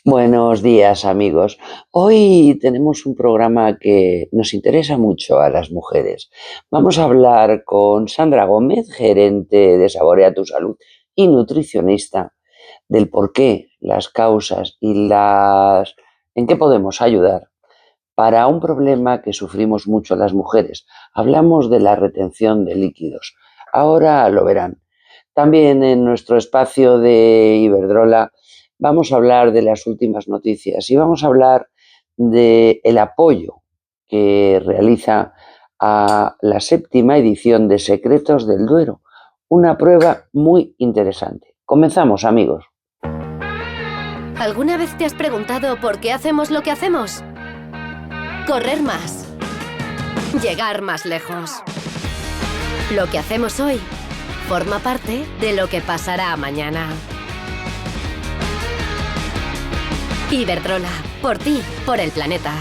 Buenos días, amigos. Hoy tenemos un programa que nos interesa mucho a las mujeres. Vamos a hablar con Sandra Gómez, gerente de Saborea tu Salud y nutricionista, del por qué, las causas y en qué podemos ayudar para un problema que sufrimos mucho las mujeres. Hablamos de la retención de líquidos. Ahora lo verán. También en nuestro espacio de Iberdrola vamos a hablar de las últimas noticias y vamos a hablar del apoyo que realiza a la 7ª edición de Secretos del Duero, una prueba muy interesante. Comenzamos, amigos. ¿Alguna vez te has preguntado por qué hacemos lo que hacemos? Correr más. Llegar más lejos. Lo que hacemos hoy forma parte de lo que pasará mañana. Iberdrola, por ti, por el planeta.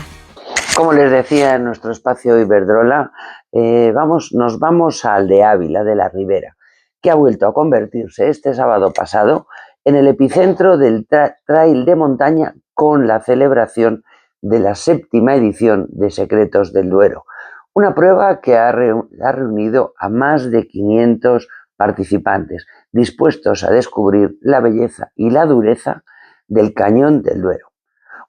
Como les decía en nuestro espacio Iberdrola, nos vamos al de Ávila, de la Ribera, que ha vuelto a convertirse este sábado pasado en el epicentro del trail de montaña con la celebración de la 7ª edición de Secretos del Duero, una prueba que ha reunido a más de 500 participantes dispuestos a descubrir la belleza y la dureza del Cañón del Duero.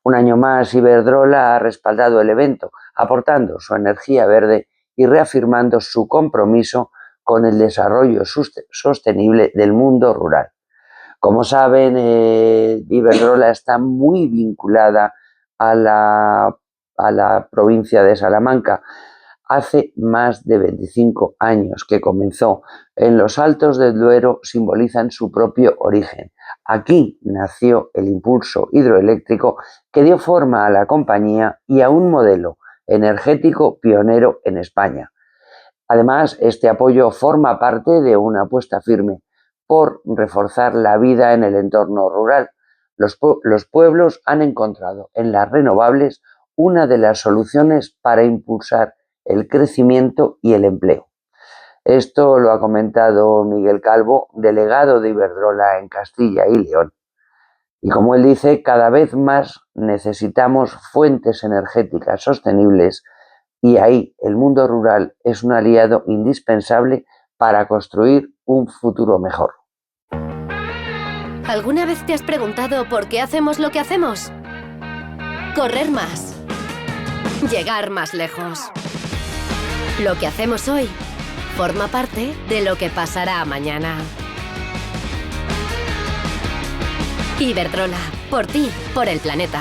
Un año más, Iberdrola ha respaldado el evento, aportando su energía verde y reafirmando su compromiso con el desarrollo sostenible del mundo rural. Como saben, Iberdrola está muy vinculada a la provincia de Salamanca. Hace más de 25 años que comenzó. En los Altos del Duero simbolizan su propio origen. Aquí nació el impulso hidroeléctrico que dio forma a la compañía y a un modelo energético pionero en España. Además, este apoyo forma parte de una apuesta firme por reforzar la vida en el entorno rural. Los pueblos han encontrado en las renovables una de las soluciones para impulsar el crecimiento y el empleo. Esto lo ha comentado Miguel Calvo, delegado de Iberdrola en Castilla y León. Y como él dice, cada vez más necesitamos fuentes energéticas sostenibles y ahí el mundo rural es un aliado indispensable para construir un futuro mejor. ¿Alguna vez te has preguntado por qué hacemos lo que hacemos? Correr más. Llegar más lejos. Lo que hacemos hoy forma parte de lo que pasará mañana. Iberdrola, por ti, por el planeta.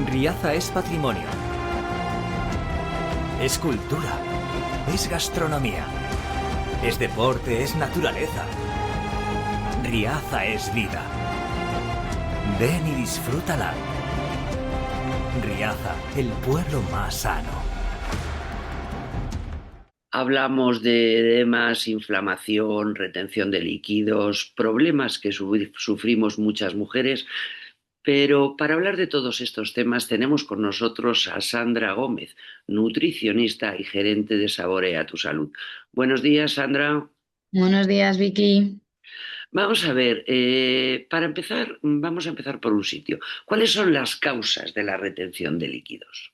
Riaza es patrimonio. Es cultura. Es gastronomía. Es deporte, es naturaleza. Riaza es vida. Ven y disfrútala. Riaza, el pueblo más sano. Hablamos de edemas, inflamación, retención de líquidos, problemas que sufrimos muchas mujeres. Pero para hablar de todos estos temas tenemos con nosotros a Sandra Gómez, nutricionista y gerente de Saborea tu Salud. Buenos días, Sandra. Buenos días, Vicky. Vamos a ver, para empezar, vamos a empezar por un sitio. ¿Cuáles son las causas de la retención de líquidos?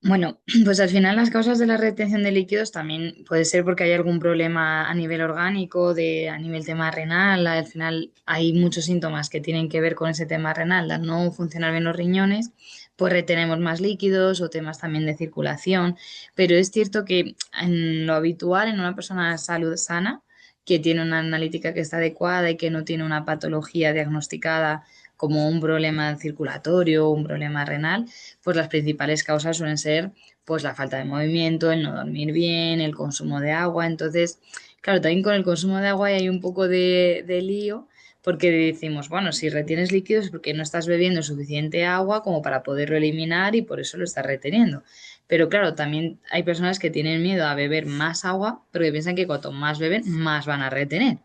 Bueno, pues al final las causas de la retención de líquidos también puede ser porque hay algún problema a nivel orgánico, a nivel tema renal. Al final hay muchos síntomas que tienen que ver con ese tema renal, al no funcionar bien los riñones, pues retenemos más líquidos o temas también de circulación. Pero es cierto que en lo habitual en una persona de salud sana, que tiene una analítica que está adecuada y que no tiene una patología diagnosticada como un problema circulatorio o un problema renal, pues las principales causas suelen ser pues la falta de movimiento, el no dormir bien, el consumo de agua. Entonces, claro, también con el consumo de agua hay un poco de lío porque decimos, bueno, si retienes líquidos es porque no estás bebiendo suficiente agua como para poderlo eliminar y por eso lo estás reteniendo. Pero claro, también hay personas que tienen miedo a beber más agua porque piensan que cuanto más beben, más van a retener.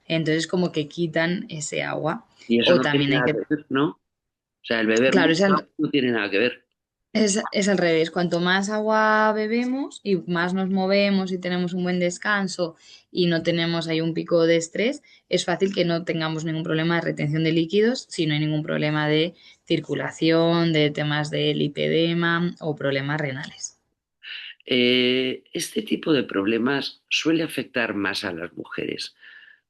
Entonces como que quitan ese agua. Y eso O no tiene también hay nada que, que ver, ¿no? O sea, el beber claro, mucho no tiene nada que ver. es al revés. Cuanto más agua bebemos y más nos movemos y tenemos un buen descanso y no tenemos ahí un pico de estrés, es fácil que no tengamos ningún problema de retención de líquidos, si no hay ningún problema de circulación, de temas de lipedema o problemas renales. Este tipo de problemas suele afectar más a las mujeres,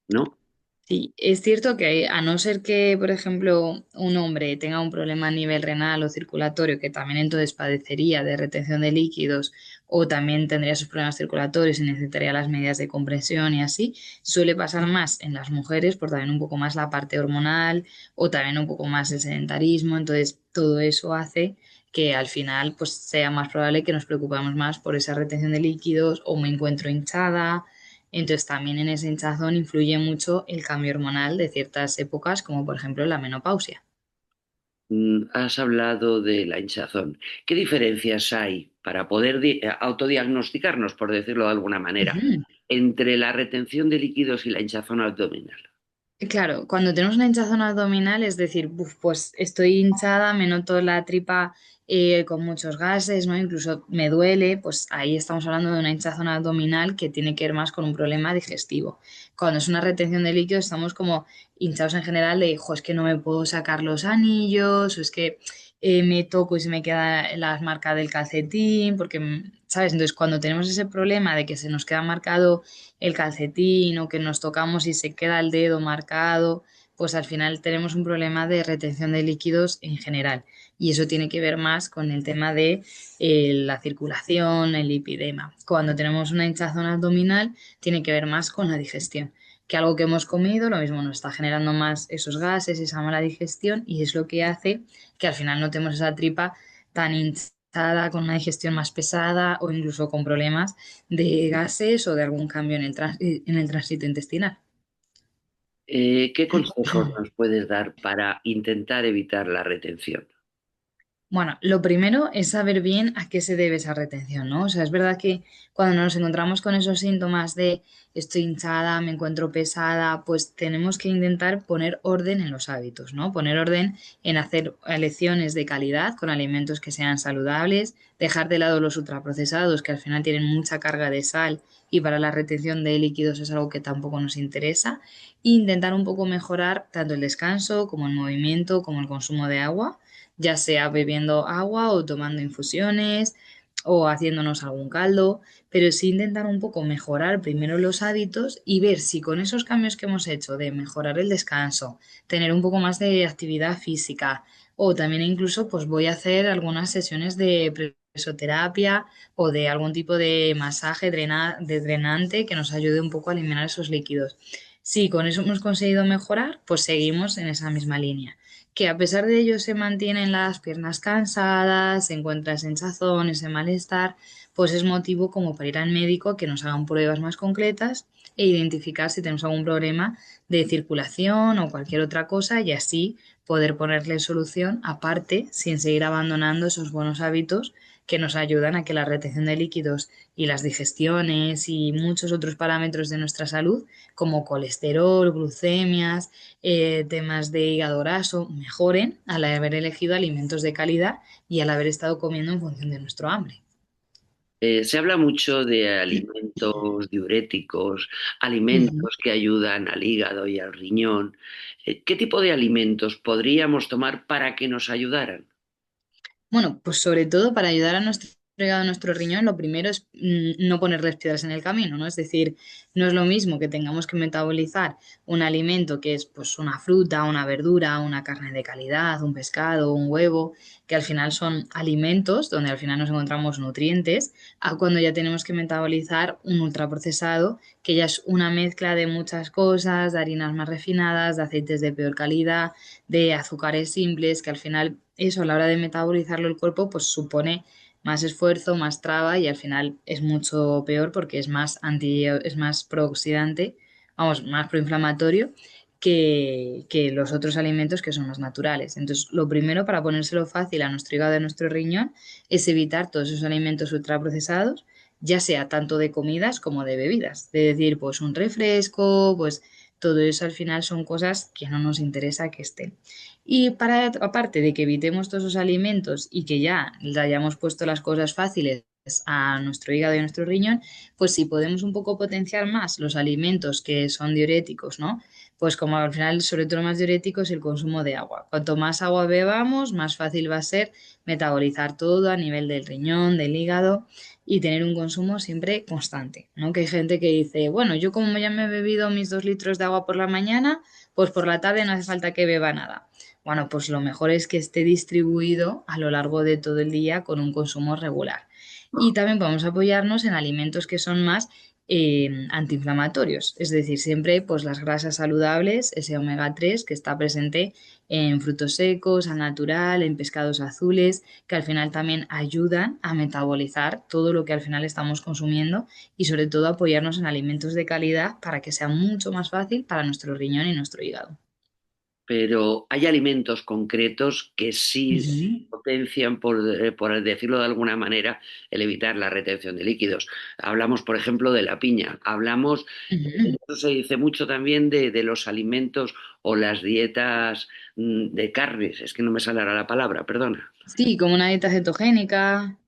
¿no? Sí, es cierto que a no ser que, por ejemplo, un hombre tenga un problema a nivel renal o circulatorio, que también entonces padecería de retención de líquidos o también tendría sus problemas circulatorios y necesitaría las medidas de compresión y así, suele pasar más en las mujeres por también un poco más la parte hormonal o también un poco más el sedentarismo. Entonces, todo eso hace que al final pues sea más probable que nos preocupemos más por esa retención de líquidos o me encuentro hinchada. Entonces también en ese hinchazón influye mucho el cambio hormonal de ciertas épocas, como por ejemplo la menopausia. Has hablado de la hinchazón. ¿Qué diferencias hay para poder autodiagnosticarnos, por decirlo de alguna manera, Ujú. entre la retención de líquidos y la hinchazón abdominal? Claro, cuando tenemos una hinchazón abdominal, es decir, "Buf, pues estoy hinchada, me noto la tripa con muchos gases, ¿no? Incluso me duele", pues ahí estamos hablando de una hinchazón abdominal que tiene que ver más con un problema digestivo. Cuando es una retención de líquidos, estamos como hinchados en general de, "Jo, es que no me puedo sacar los anillos, o es que me toco y se me queda la marca del calcetín", porque, ¿sabes? Entonces, cuando tenemos ese problema de que se nos queda marcado el calcetín o que nos tocamos y se queda el dedo marcado, pues al final tenemos un problema de retención de líquidos en general. Y eso tiene que ver más con el tema de la circulación, el lipidema. Cuando tenemos una hinchazón abdominal, tiene que ver más con la digestión. Que algo que hemos comido, lo mismo nos está generando más esos gases, esa mala digestión, y es lo que hace que al final notemos esa tripa tan hinchada, con una digestión más pesada o incluso con problemas de gases o de algún cambio en el tránsito intestinal. ¿Qué consejos nos puedes dar para intentar evitar la retención? Bueno, lo primero es saber bien a qué se debe esa retención, ¿no? O sea, es verdad que cuando nos encontramos con esos síntomas de estoy hinchada, me encuentro pesada, pues tenemos que intentar poner orden en los hábitos, ¿no? Poner orden en hacer elecciones de calidad con alimentos que sean saludables, dejar de lado los ultraprocesados que al final tienen mucha carga de sal y para la retención de líquidos es algo que tampoco nos interesa, e intentar un poco mejorar tanto el descanso como el movimiento, como el consumo de agua, ya sea bebiendo agua o tomando infusiones o haciéndonos algún caldo, pero sí intentar un poco mejorar primero los hábitos y ver si con esos cambios que hemos hecho de mejorar el descanso, tener un poco más de actividad física o también incluso pues voy a hacer algunas sesiones de presoterapia o de algún tipo de masaje de drenante que nos ayude un poco a eliminar esos líquidos. Si con eso hemos conseguido mejorar, pues seguimos en esa misma línea, que a pesar de ello se mantienen las piernas cansadas, se encuentra esa hinchazón, ese malestar, pues es motivo como para ir al médico a que nos hagan pruebas más concretas e identificar si tenemos algún problema de circulación o cualquier otra cosa y así poder ponerle solución aparte sin seguir abandonando esos buenos hábitos que nos ayudan a que la retención de líquidos y las digestiones y muchos otros parámetros de nuestra salud como colesterol, glucemias, temas de hígado graso mejoren al haber elegido alimentos de calidad y al haber estado comiendo en función de nuestro hambre. Se habla mucho de alimentos diuréticos, Ujú. alimentos que ayudan al hígado y al riñón. ¿Qué tipo de alimentos podríamos tomar para que nos ayudaran? Bueno, pues sobre todo para ayudar a nuestro hígado, nuestro riñón, lo primero es no ponerles piedras en el camino, ¿no? Es decir, no es lo mismo que tengamos que metabolizar un alimento que es pues una fruta, una verdura, una carne de calidad, un pescado, un huevo, que al final son alimentos donde al final nos encontramos nutrientes, a cuando ya tenemos que metabolizar un ultraprocesado, que ya es una mezcla de muchas cosas, de harinas más refinadas, de aceites de peor calidad, de azúcares simples, que al final eso a la hora de metabolizarlo el cuerpo pues supone más esfuerzo, más traba y al final es mucho peor porque es más prooxidante, vamos, más proinflamatorio que los otros alimentos que son más naturales. Entonces, lo primero para ponérselo fácil a nuestro hígado y a nuestro riñón es evitar todos esos alimentos ultraprocesados, ya sea tanto de comidas como de bebidas. De decir, pues un refresco, pues todo eso al final son cosas que no nos interesa que estén. Y para, aparte de que evitemos todos esos alimentos y que ya le hayamos puesto las cosas fáciles a nuestro hígado y a nuestro riñón, pues si podemos un poco potenciar más los alimentos que son diuréticos, ¿no? Pues como al final, sobre todo lo más diurético es el consumo de agua. Cuanto más agua bebamos, más fácil va a ser metabolizar todo a nivel del riñón, del hígado y tener un consumo siempre constante, ¿no? Que hay gente que dice, bueno, yo como ya me he bebido mis 2 litros de agua por la mañana, pues por la tarde no hace falta que beba nada. Bueno, pues lo mejor es que esté distribuido a lo largo de todo el día con un consumo regular. Y también podemos apoyarnos en alimentos que son más antiinflamatorios, es decir, siempre pues las grasas saludables, ese omega 3 que está presente en frutos secos, al natural, en pescados azules, que al final también ayudan a metabolizar todo lo que al final estamos consumiendo y sobre todo apoyarnos en alimentos de calidad para que sea mucho más fácil para nuestro riñón y nuestro hígado. Pero hay alimentos concretos que sí Ujú, potencian, por decirlo de alguna manera, el evitar la retención de líquidos. Hablamos, por ejemplo, de la piña. Hablamos, ujú. eso se dice mucho también de los alimentos o las dietas de carnes. Es que no me sale ahora la palabra, perdona. Sí, como una dieta cetogénica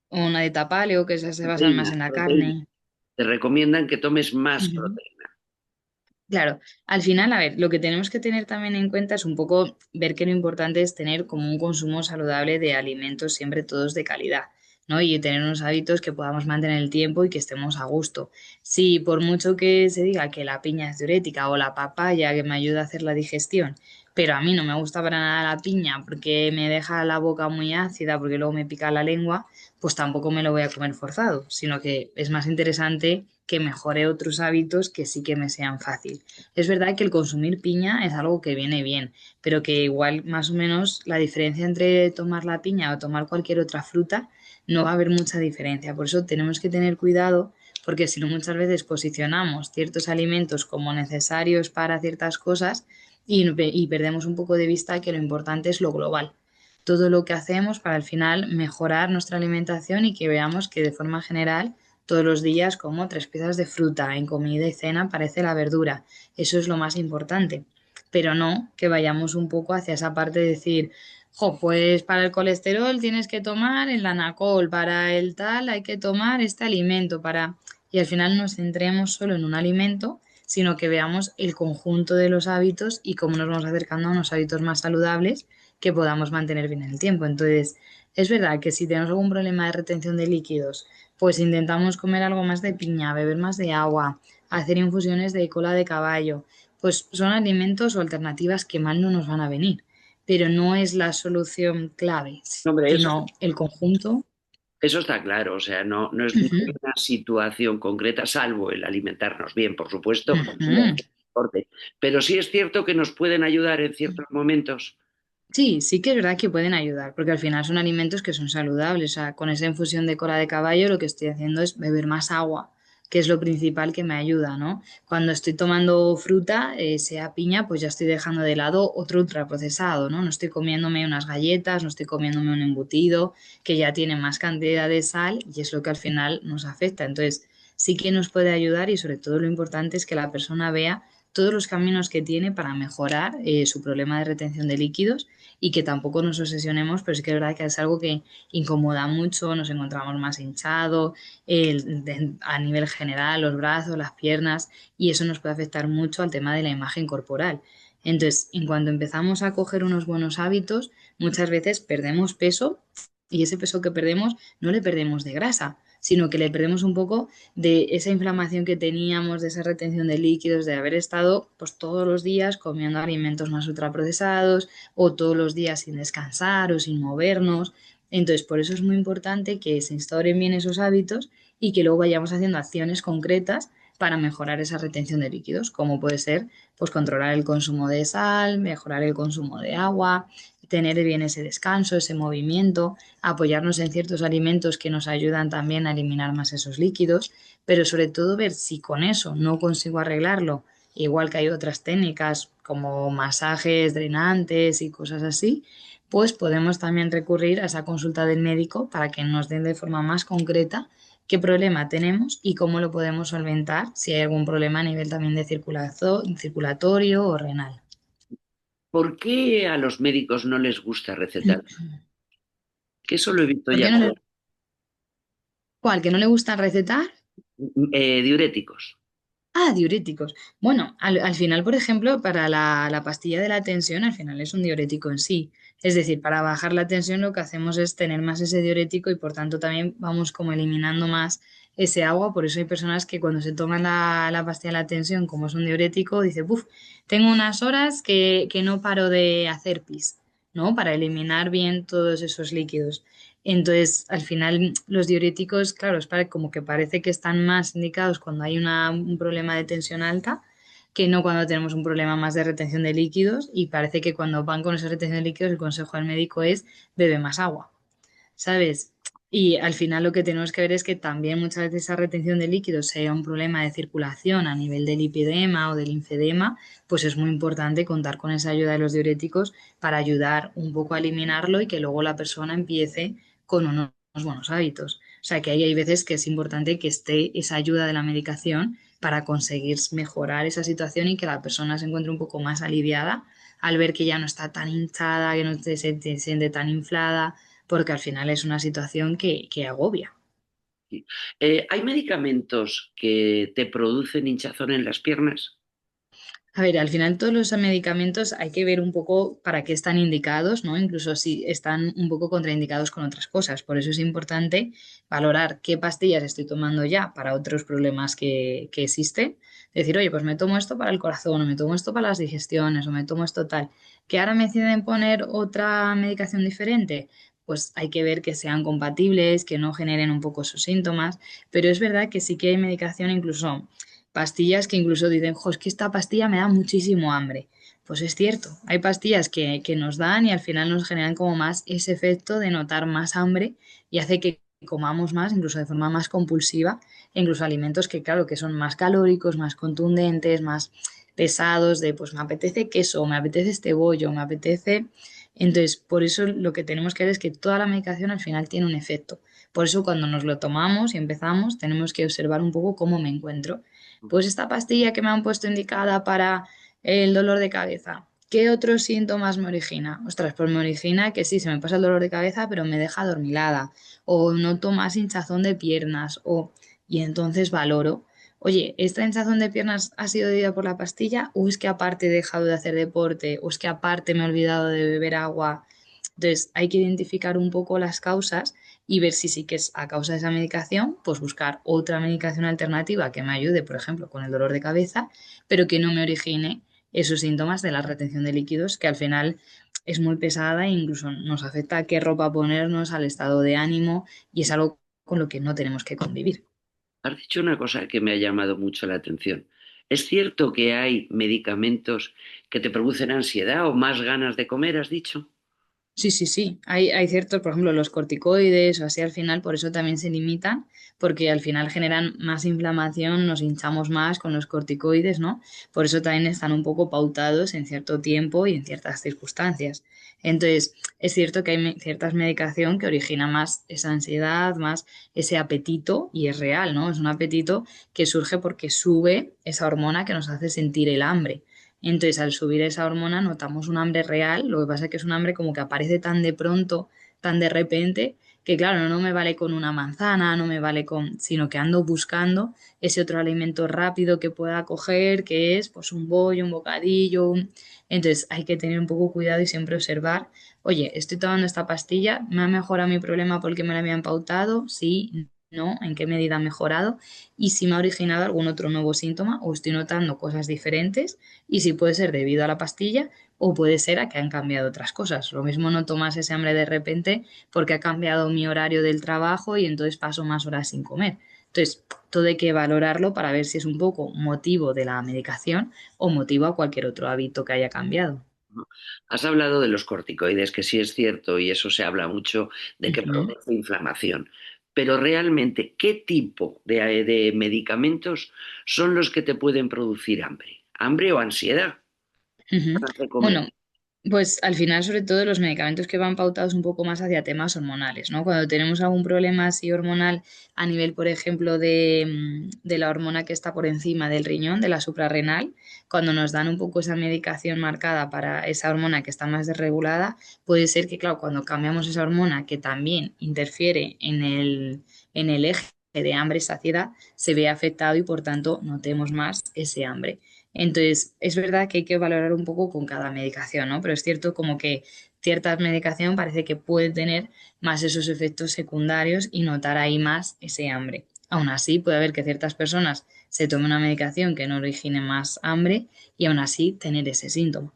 o una dieta paleo, que esas se basan más Proteína, en la proteína. carne. Te recomiendan que tomes más Ujú. proteína. Claro, al final, a ver, lo que tenemos que tener también en cuenta es un poco ver que lo importante es tener como un consumo saludable de alimentos siempre todos de calidad, ¿no? Y tener unos hábitos que podamos mantener el tiempo y que estemos a gusto. Si por mucho que se diga que la piña es diurética o la papaya que me ayuda a hacer la digestión, pero a mí no me gusta para nada la piña porque me deja la boca muy ácida, porque luego me pica la lengua, pues tampoco me lo voy a comer forzado, sino que es más interesante que mejore otros hábitos que sí que me sean fácil. Es verdad que el consumir piña es algo que viene bien, pero que igual más o menos la diferencia entre tomar la piña o tomar cualquier otra fruta no va a haber mucha diferencia. Por eso tenemos que tener cuidado porque si no muchas veces posicionamos ciertos alimentos como necesarios para ciertas cosas y perdemos un poco de vista que lo importante es lo global. Todo lo que hacemos para al final mejorar nuestra alimentación y que veamos que de forma general todos los días como 3 piezas de fruta en comida y cena aparece la verdura. Eso es lo más importante. Pero no que vayamos un poco hacia esa parte de decir, jo, pues para el colesterol tienes que tomar el anacol, para el tal hay que tomar este alimento, para... Y al final nos centremos solo en un alimento, sino que veamos el conjunto de los hábitos y cómo nos vamos acercando a unos hábitos más saludables que podamos mantener bien en el tiempo. Entonces, es verdad que si tenemos algún problema de retención de líquidos, pues intentamos comer algo más de piña, beber más de agua, hacer infusiones de cola de caballo. Pues son alimentos o alternativas que mal no nos van a venir, pero no es la solución clave, Hombre, sino el conjunto. eso está claro. O sea, no hay Ujú, una situación concreta, salvo el alimentarnos bien, por supuesto, y ujú. hacer deporte. Pero sí es cierto que nos pueden ayudar en ciertos momentos. Sí, sí que es verdad que pueden ayudar, porque al final son alimentos que son saludables. O sea, con esa infusión de cola de caballo lo que estoy haciendo es beber más agua, que es lo principal que me ayuda, ¿no? Cuando estoy tomando fruta, sea piña, pues ya estoy dejando de lado otro ultraprocesado, ¿no? No estoy comiéndome unas galletas, no estoy comiéndome un embutido que ya tiene más cantidad de sal y es lo que al final nos afecta. Entonces, sí que nos puede ayudar y sobre todo lo importante es que la persona vea todos los caminos que tiene para mejorar su problema de retención de líquidos y que tampoco nos obsesionemos, pero sí que es verdad que es algo que incomoda mucho, nos encontramos más hinchados a nivel general, los brazos, las piernas, y eso nos puede afectar mucho al tema de la imagen corporal. Entonces, en cuanto empezamos a coger unos buenos hábitos, muchas veces perdemos peso Y ese peso que perdemos no le perdemos de grasa, sino que le perdemos un poco de esa inflamación que teníamos, de esa retención de líquidos, de haber estado pues todos los días comiendo alimentos más ultraprocesados o todos los días sin descansar o sin movernos. Entonces, por eso es muy importante que se instauren bien esos hábitos y que luego vayamos haciendo acciones concretas para mejorar esa retención de líquidos, como puede ser pues controlar el consumo de sal, mejorar el consumo de agua, tener bien ese descanso, ese movimiento, apoyarnos en ciertos alimentos que nos ayudan también a eliminar más esos líquidos, pero sobre todo ver si con eso no consigo arreglarlo, igual que hay otras técnicas como masajes drenantes y cosas así, pues podemos también recurrir a esa consulta del médico para que nos den de forma más concreta qué problema tenemos y cómo lo podemos solventar si hay algún problema a nivel también de circulatorio o renal. ¿Por qué a los médicos no les gusta recetar? Que eso lo he visto ¿Por ya qué no con le, cuál? ¿Que no le gusta recetar? diuréticos. Ah, diuréticos. Bueno, al final, por ejemplo, para la pastilla de la tensión, al final es un diurético en sí. Es decir, para bajar la tensión lo que hacemos es tener más ese diurético y por tanto también vamos como eliminando más ese agua. Por eso hay personas que cuando se toman la pastilla de la tensión, como es un diurético, dice, buf, tengo unas horas que no paro de hacer pis, ¿no? Para eliminar bien todos esos líquidos. Entonces, al final, los diuréticos, claro, es para, como que parece que están más indicados cuando hay un problema de tensión alta que no cuando tenemos un problema más de retención de líquidos y parece que cuando van con esa retención de líquidos el consejo del médico es bebe más agua, ¿sabes? Y al final lo que tenemos que ver es que también muchas veces esa retención de líquidos sea un problema de circulación a nivel del lipidema o del linfedema, pues es muy importante contar con esa ayuda de los diuréticos para ayudar un poco a eliminarlo y que luego la persona empiece con unos buenos hábitos. O sea que ahí hay veces que es importante que esté esa ayuda de la medicación para conseguir mejorar esa situación y que la persona se encuentre un poco más aliviada al ver que ya no está tan hinchada, que no se siente tan inflada porque al final es una situación que agobia. Sí. ¿Hay medicamentos que te producen hinchazón en las piernas? A ver, al final todos los medicamentos hay que ver un poco para qué están indicados, ¿no? Incluso si están un poco contraindicados con otras cosas. Por eso es importante valorar qué pastillas estoy tomando ya para otros problemas que existen. Decir, oye, pues me tomo esto para el corazón, o me tomo esto para las digestiones, o me tomo esto tal. Que ahora me deciden poner otra medicación diferente. Pues hay que ver que sean compatibles, que no generen un poco sus síntomas. Pero es verdad que sí que hay medicación incluso pastillas que incluso dicen, jo, es que esta pastilla me da muchísimo hambre. Pues es cierto, hay pastillas que nos dan y al final nos generan como más ese efecto de notar más hambre y hace que comamos más, incluso de forma más compulsiva, e incluso alimentos que, claro, que son más calóricos, más contundentes, más pesados, de pues me apetece queso, me apetece este bollo, me apetece. Entonces, por eso lo que tenemos que ver es que toda la medicación al final tiene un efecto. Por eso cuando nos lo tomamos y empezamos, tenemos que observar un poco cómo me encuentro. Pues esta pastilla que me han puesto indicada para el dolor de cabeza, ¿qué otros síntomas me origina? Ostras, pues me origina que sí, se me pasa el dolor de cabeza, pero me deja adormilada, o noto más hinchazón de piernas, o... y entonces valoro, oye, ¿esta hinchazón de piernas ha sido debida por la pastilla? ¿O es que aparte he dejado de hacer deporte? ¿O es que aparte me he olvidado de beber agua? Entonces hay que identificar un poco las causas y ver si sí que es a causa de esa medicación, pues buscar otra medicación alternativa que me ayude, por ejemplo, con el dolor de cabeza, pero que no me origine esos síntomas de la retención de líquidos, que al final es muy pesada e incluso nos afecta a qué ropa ponernos, al estado de ánimo y es algo con lo que no tenemos que convivir. Has dicho una cosa que me ha llamado mucho la atención. ¿Es cierto que hay medicamentos que te producen ansiedad o más ganas de comer, has dicho? Sí, sí, sí. Hay ciertos, por ejemplo, los corticoides o así al final, por eso también se limitan, porque al final generan más inflamación, nos hinchamos más con los corticoides, ¿no? Por eso también están un poco pautados en cierto tiempo y en ciertas circunstancias. Entonces, es cierto que hay ciertas medicación que origina más esa ansiedad, más ese apetito, y es real, ¿no? Es un apetito que surge porque sube esa hormona que nos hace sentir el hambre. Entonces, al subir esa hormona, notamos un hambre real. Lo que pasa es que es un hambre como que aparece tan de pronto, tan de repente, que claro, no me vale con una manzana, no me vale con, sino que ando buscando ese otro alimento rápido que pueda coger, que es pues un bollo, un bocadillo. Entonces, hay que tener un poco cuidado y siempre observar, oye, estoy tomando esta pastilla, ¿me ha mejorado mi problema porque me la habían pautado? Sí, no, ¿en qué medida ha mejorado? Y si me ha originado algún otro nuevo síntoma o estoy notando cosas diferentes y si puede ser debido a la pastilla o puede ser a que han cambiado otras cosas. Lo mismo no tomas ese hambre de repente porque ha cambiado mi horario del trabajo y entonces paso más horas sin comer. Entonces, todo hay que valorarlo para ver si es un poco motivo de la medicación o motivo a cualquier otro hábito que haya cambiado. ¿No? Has hablado de los corticoides, que sí es cierto, y eso se habla mucho de que Ujú, produce inflamación. Pero realmente, ¿qué tipo de medicamentos son los que te pueden producir hambre? ¿Hambre o ansiedad? ujú. Ganas de comer. Bueno, pues al final, sobre todo, los medicamentos que van pautados un poco más hacia temas hormonales, ¿no? Cuando tenemos algún problema así hormonal a nivel, por ejemplo, de la hormona que está por encima del riñón, de la suprarrenal, cuando nos dan un poco esa medicación marcada para esa hormona que está más desregulada, puede ser que, claro, cuando cambiamos esa hormona que también interfiere en el eje de hambre-saciedad, se ve afectado y por tanto notemos más ese hambre. Entonces, es verdad que hay que valorar un poco con cada medicación, ¿no? Pero es cierto como que cierta medicación parece que puede tener más esos efectos secundarios y notar ahí más ese hambre. Aún así, puede haber que ciertas personas se tomen una medicación que no origine más hambre y aún así tener ese síntoma.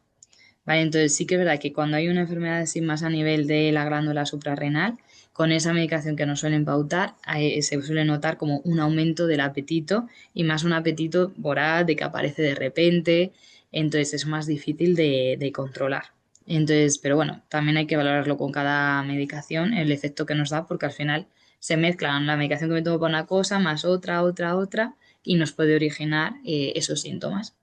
¿Vale? Entonces sí que es verdad que cuando hay una enfermedad así más a nivel de la glándula suprarrenal, con esa medicación que nos suelen pautar, se suele notar como un aumento del apetito y más un apetito voraz de que aparece de repente, entonces es más difícil de controlar. Entonces, pero bueno, también hay que valorarlo con cada medicación, el efecto que nos da, porque al final se mezclan la medicación que me tomo para una cosa, más otra, y nos puede originar esos síntomas.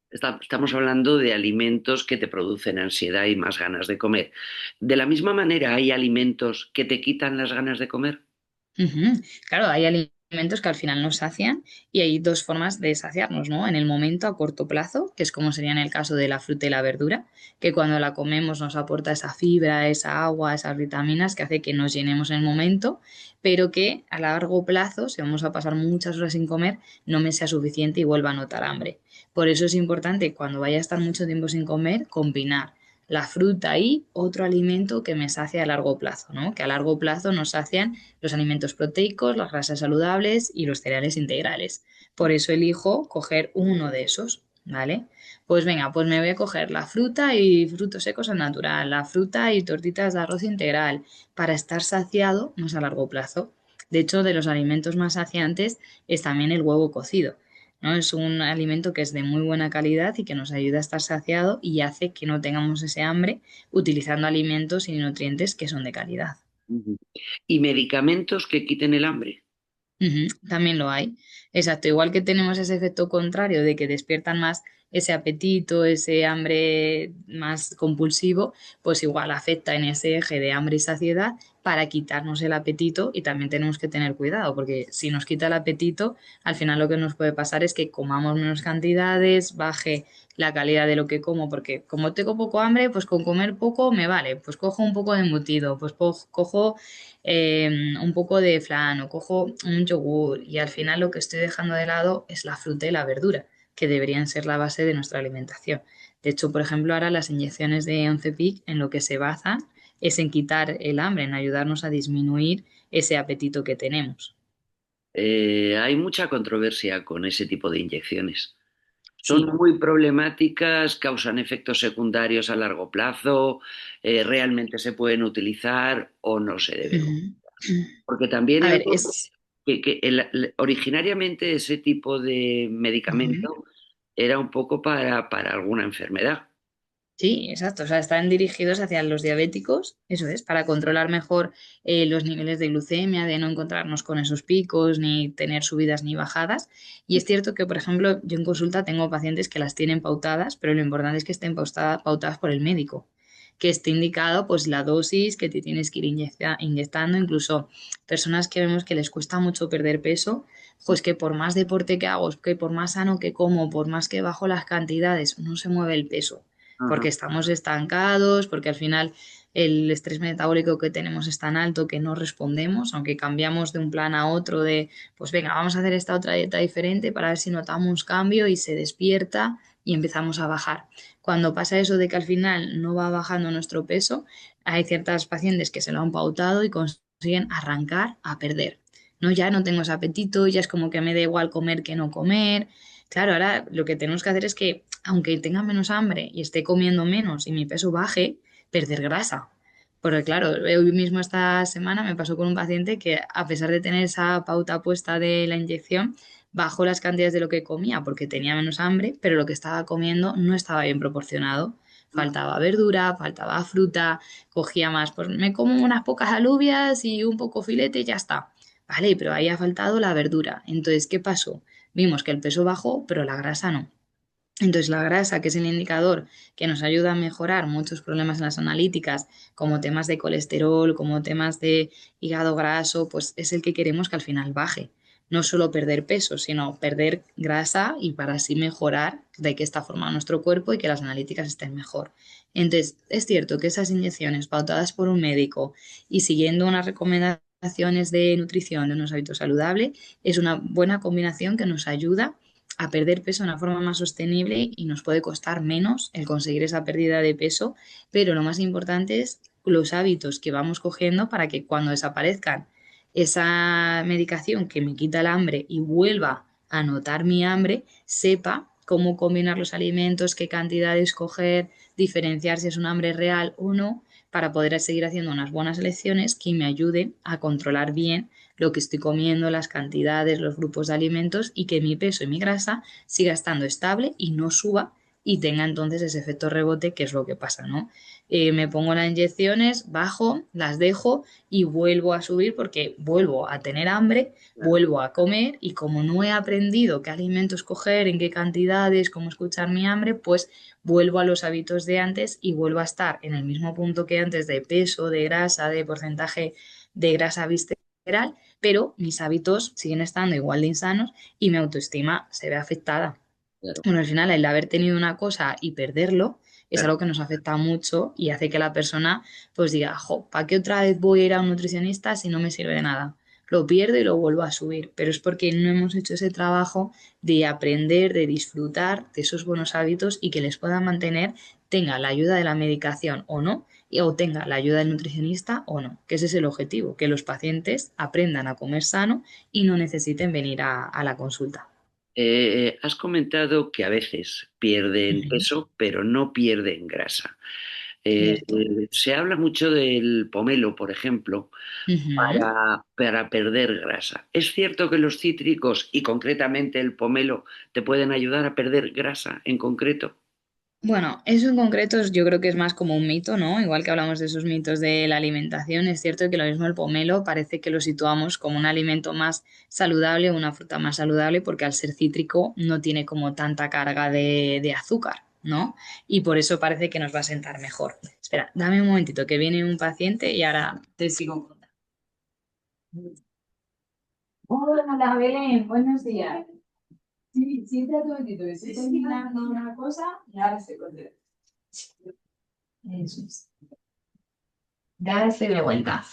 Estamos hablando de alimentos que te producen ansiedad y más ganas de comer. De la misma manera, ¿hay alimentos que te quitan las ganas de comer? Ujú. Claro, hay alimentos que al final nos sacian y hay dos formas de saciarnos, ¿no? En el momento a corto plazo, que es como sería en el caso de la fruta y la verdura, que cuando la comemos nos aporta esa fibra, esa agua, esas vitaminas que hace que nos llenemos en el momento, pero que a largo plazo, si vamos a pasar muchas horas sin comer, no me sea suficiente y vuelva a notar hambre. Por eso es importante cuando vaya a estar mucho tiempo sin comer, combinar la fruta y otro alimento que me sacia a largo plazo, ¿no? Que a largo plazo nos sacian los alimentos proteicos, las grasas saludables y los cereales integrales. Por eso elijo coger uno de esos, ¿vale? Pues venga, pues me voy a coger la fruta y frutos secos al natural, la fruta y tortitas de arroz integral, para estar saciado más a largo plazo. De hecho, de los alimentos más saciantes es también el huevo cocido, ¿no? Es un alimento que es de muy buena calidad y que nos ayuda a estar saciado y hace que no tengamos ese hambre utilizando alimentos y nutrientes que son de calidad. Ujú. ¿Y medicamentos que quiten el hambre? Ujú, también lo hay. Exacto, igual que tenemos ese efecto contrario de que despiertan más ese apetito, ese hambre más compulsivo, pues igual afecta en ese eje de hambre y saciedad para quitarnos el apetito y también tenemos que tener cuidado porque si nos quita el apetito, al final lo que nos puede pasar es que comamos menos cantidades, baje la calidad de lo que como, porque como tengo poco hambre, pues con comer poco me vale, pues cojo un poco de embutido, pues cojo un poco de flan o cojo un yogur y al final lo que estoy dejando de lado es la fruta y la verdura, que deberían ser la base de nuestra alimentación. De hecho, por ejemplo, ahora las inyecciones de Oncepic en lo que se basan es en quitar el hambre, en ayudarnos a disminuir ese apetito que tenemos. Hay mucha controversia con ese tipo de inyecciones. Son Sí. muy problemáticas, causan efectos secundarios a largo plazo, realmente se pueden utilizar o no se deben. Ujú. Porque también A he ver, oído que originariamente ese tipo de Ujú. medicamento era un poco para alguna enfermedad. Sí, exacto. O sea, están dirigidos hacia los diabéticos, eso es, para controlar mejor los niveles de glucemia, de no encontrarnos con esos picos, ni tener subidas ni bajadas. Y es cierto que, por ejemplo, yo en consulta tengo pacientes que las tienen pautadas, pero lo importante es que estén pautadas por el médico, que esté indicado pues la dosis que te tienes que ir inyectando, incluso personas que vemos que les cuesta mucho perder peso, pues que por más deporte que hago, que por más sano que como, por más que bajo las cantidades, no se mueve el peso Ajá. porque estamos estancados, porque al final el estrés metabólico que tenemos es tan alto que no respondemos, aunque cambiamos de un plan a otro de, pues venga, vamos a hacer esta otra dieta diferente para ver si notamos cambio y se despierta, y empezamos a bajar. Cuando pasa eso de que al final no va bajando nuestro peso, hay ciertas pacientes que se lo han pautado y consiguen arrancar a perder. No, ya no tengo ese apetito, ya es como que me da igual comer que no comer. Claro, ahora lo que tenemos que hacer es que, aunque tenga menos hambre y esté comiendo menos y mi peso baje, perder grasa. Porque claro, hoy mismo esta semana me pasó con un paciente que a pesar de tener esa pauta puesta de la inyección, bajó las cantidades de lo que comía porque tenía menos hambre, pero lo que estaba comiendo no estaba bien proporcionado. Faltaba verdura, faltaba fruta, cogía más, pues me como unas pocas alubias y un poco filete y ya está. Vale, pero ahí ha faltado la verdura. Entonces, ¿qué pasó? Vimos que el peso bajó, pero la grasa no. Entonces, la grasa, que es el indicador que nos ayuda a mejorar muchos problemas en las analíticas, como temas de colesterol, como temas de hígado graso, pues es el que queremos que al final baje. No solo perder peso, sino perder grasa y para así mejorar de qué está formado nuestro cuerpo y que las analíticas estén mejor. Entonces, es cierto que esas inyecciones pautadas por un médico y siguiendo unas recomendaciones de nutrición, de unos hábitos saludables, es una buena combinación que nos ayuda a perder peso de una forma más sostenible y nos puede costar menos el conseguir esa pérdida de peso, pero lo más importante es los hábitos que vamos cogiendo para que cuando desaparezcan esa medicación que me quita el hambre y vuelva a notar mi hambre, sepa cómo combinar los alimentos, qué cantidades coger, diferenciar si es un hambre real o no, para poder seguir haciendo unas buenas elecciones que me ayuden a controlar bien lo que estoy comiendo, las cantidades, los grupos de alimentos y que mi peso y mi grasa siga estando estable y no suba y tenga entonces ese efecto rebote, que es lo que pasa, ¿no? Me pongo las inyecciones, bajo, las dejo y vuelvo a subir porque vuelvo a tener hambre, vuelvo a comer y como no he aprendido qué alimentos coger, en qué cantidades, cómo escuchar mi hambre, pues vuelvo a los hábitos de antes y vuelvo a estar en el mismo punto que antes de peso, de grasa, de porcentaje de grasa visceral, pero mis hábitos siguen estando igual de insanos y mi autoestima se ve afectada. Claro, Bueno, al final el haber tenido una cosa y perderlo es claro. algo que nos afecta mucho y hace que la persona pues diga, jo, ¿para qué otra vez voy a ir a un nutricionista si no me sirve de nada? Lo pierdo y lo vuelvo a subir, pero es porque no hemos hecho ese trabajo de aprender, de disfrutar de esos buenos hábitos y que les pueda mantener, tenga la ayuda de la medicación o no, o tenga la ayuda del nutricionista o no, que ese es el objetivo, que los pacientes aprendan a comer sano y no necesiten venir a la consulta. Has comentado que a veces pierden Ujú. peso, pero no pierden grasa. Cierto. Se habla mucho del pomelo, por ejemplo, Ujú. para perder grasa. ¿Es cierto que los cítricos y concretamente el pomelo te pueden ayudar a perder grasa en concreto? Bueno, eso en concreto yo creo que es más como un mito, ¿no? Igual que hablamos de esos mitos de la alimentación, es cierto que lo mismo el pomelo parece que lo situamos como un alimento más saludable, una fruta más saludable, porque al ser cítrico no tiene como tanta carga de azúcar, ¿no? Y por eso parece que nos va a sentar mejor. Espera, dame un momentito, que viene un paciente y ahora te sigo contando. Hola, Belén, buenos días. Sí, sí, te un momentito, que estoy terminando una cosa y ahora se contigo. Eso es. Ya estoy de vuelta.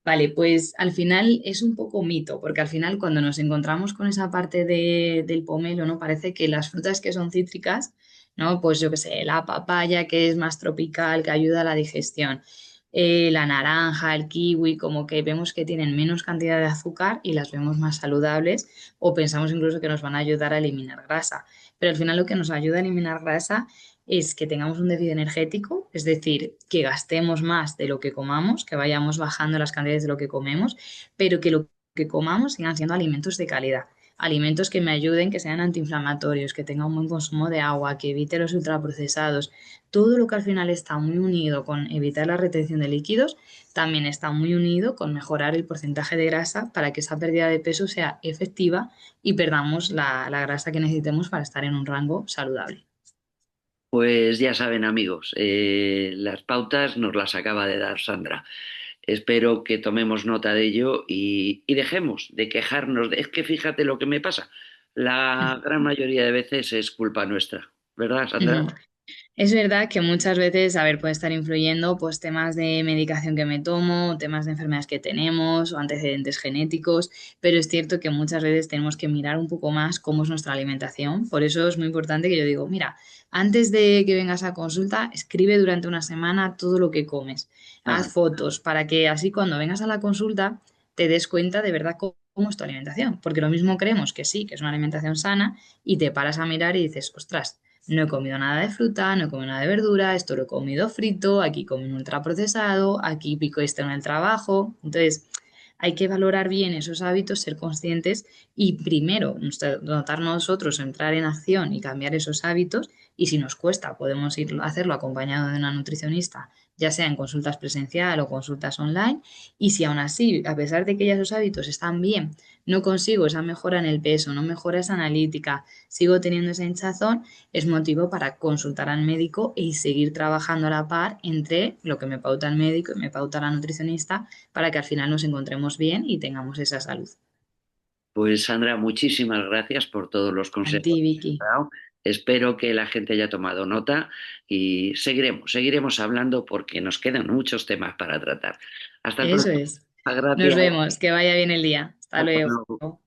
Vale, pues al final es un poco mito, porque al final cuando nos encontramos con esa parte del pomelo, ¿no? Parece que las frutas que son cítricas, ¿no? Pues yo qué sé, la papaya que es más tropical, que ayuda a la digestión, la naranja, el kiwi, como que vemos que tienen menos cantidad de azúcar y las vemos más saludables, o pensamos incluso que nos van a ayudar a eliminar grasa. Pero al final lo que nos ayuda a eliminar grasa es que tengamos un déficit energético, es decir, que gastemos más de lo que comamos, que vayamos bajando las cantidades de lo que comemos, pero que lo que comamos sigan siendo alimentos de calidad. Alimentos que me ayuden, que sean antiinflamatorios, que tengan un buen consumo de agua, que evite los ultraprocesados. Todo lo que al final está muy unido con evitar la retención de líquidos, también está muy unido con mejorar el porcentaje de grasa para que esa pérdida de peso sea efectiva y perdamos la grasa que necesitemos para estar en un rango saludable. Pues ya saben, amigos, las pautas nos las acaba de dar Sandra. Espero que tomemos nota de ello y dejemos de quejarnos de, es que fíjate lo que me pasa. La gran mayoría de veces es culpa nuestra, ¿verdad, Sandra? Es verdad que muchas veces, a ver, puede estar influyendo pues temas de medicación que me tomo, temas de enfermedades que tenemos o antecedentes genéticos, pero es cierto que muchas veces tenemos que mirar un poco más cómo es nuestra alimentación. Por eso es muy importante que yo digo, mira, antes de que vengas a consulta, escribe durante una semana todo lo que comes. Ah, Haz fotos para que así cuando vengas a la consulta te des cuenta de verdad cómo es tu alimentación. Porque lo mismo creemos que sí, que es una alimentación sana y te paras a mirar y dices, ostras, no he comido nada de fruta, no he comido nada de verdura, esto lo he comido frito, aquí comí un ultraprocesado, aquí pico esto en el trabajo. Entonces, hay que valorar bien esos hábitos, ser conscientes y primero notar nosotros, entrar en acción y cambiar esos hábitos. Y si nos cuesta, podemos ir a hacerlo acompañado de una nutricionista, ya sea en consultas presencial o consultas online. Y si aún así, a pesar de que ya esos hábitos están bien, no consigo esa mejora en el peso, no mejora esa analítica, sigo teniendo esa hinchazón, es motivo para consultar al médico y seguir trabajando a la par entre lo que me pauta el médico y me pauta la nutricionista para que al final nos encontremos bien y tengamos esa salud. pues Sandra, muchísimas gracias por todos los A ti, consejos que Vicky. has dado. Espero que la gente haya tomado nota y seguiremos hablando porque nos quedan muchos temas para tratar. Hasta el Eso próximo. es. Nos Gracias. vemos. Que vaya bien el día. Hasta Hasta luego. luego.